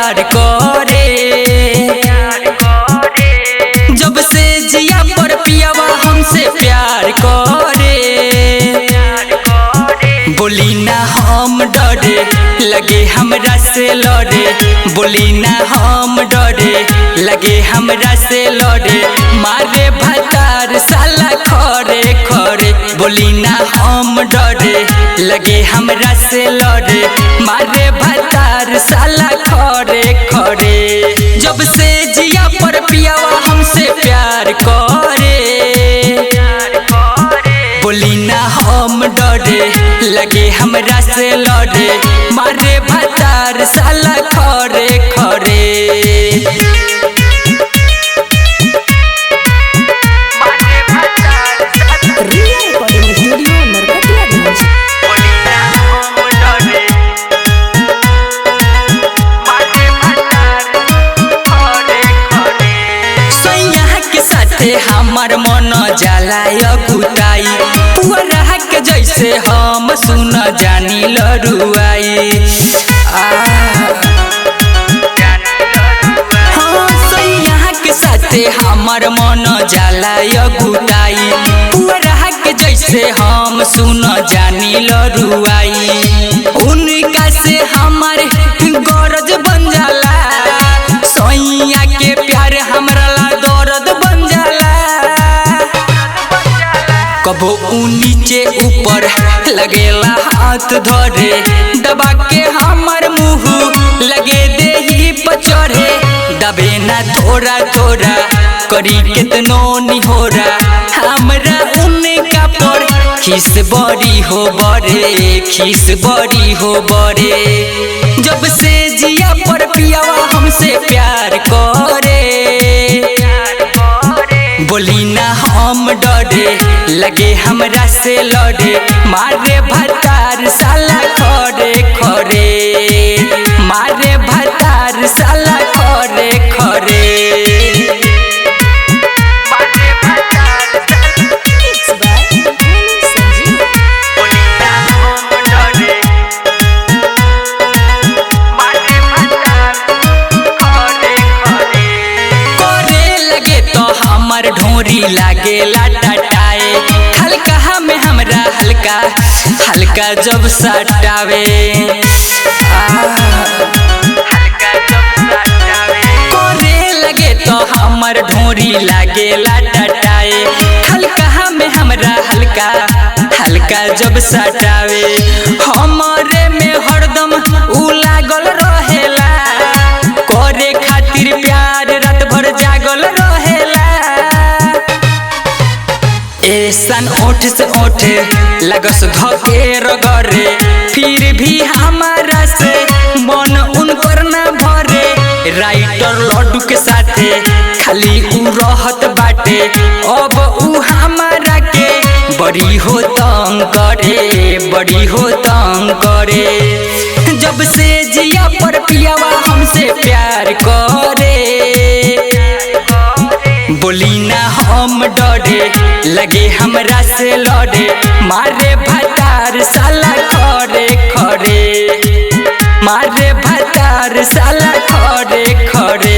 प्यार करे। जब से जिया पर पियावा हमसे प्यार करे। बोली ना हम डरे लगे हमरा से लड़े। बोली ना हम डरे लगे हमरा से लड़े। मारे भतार साला खरे खरे। बोली ना हम डरे लगे हमरा से लड़े। मारे भतार साला खरे खरे। जब से जिया पर पियावा हमसे प्यार करे। बोली ना हम डरे लगे हमरा से लड़े। मारे भतार साला खरे खरे। हमार मन जाला अगुताई। पुअरा के जैसे हम सुन जानी लरुआई। हाँ सैया के साथे हमार मन जाला अगुताई। पुअरा के जैसे हम सुन जानी लरुआई। उनका से हमारे गरज बन जाला। सैया के प्यार हमरा ला दर्द बन जाला। कबो नीचे ऊपर लगेला हाथ धरे। दबा के हमर मुँह लगे देही पचड़े। दबे ना थोड़ा थोड़ा करी कितनो निहोरा। हमरा उनका पर खिस बड़ी हो बड़े। खिस बड़ी हो बड़े। जब से जिया पर पियावा हमसे प्यार करे। बोली ना हम डरे लगे हमरा से लड़े। मारे भतार साला खरे खरे। मारे भतार साला खरे खरे। हमर ढोरी लागे टटाए। हल्का में हमरा हल्का हल्का जब सटावे। करे लगे तो हमर ढोरी लागे टटाए। हल्का में हमरा हल्का हल्का जब सटावे। हमरे में हरदम उ लागल रहेला। करे खातिर प्यार रात भर जागल रहेला। ऐसन ओठ से ओठ लगस धके रगरे। फिर भी हमारा से मन उनकर ना भरे। राइटर लड्डू के साथे खाली उ रहत बाटे। अब उ हमारा के बड़ी हो तंग करे। बड़ी हो तंग करे। जब से जिया पर पियावा हमसे प्यार करे। बोली ना हम डरे लगे हमरा से लड़े। मारे भतार साला खरे खरे। मारे भतार साला खरे खरे।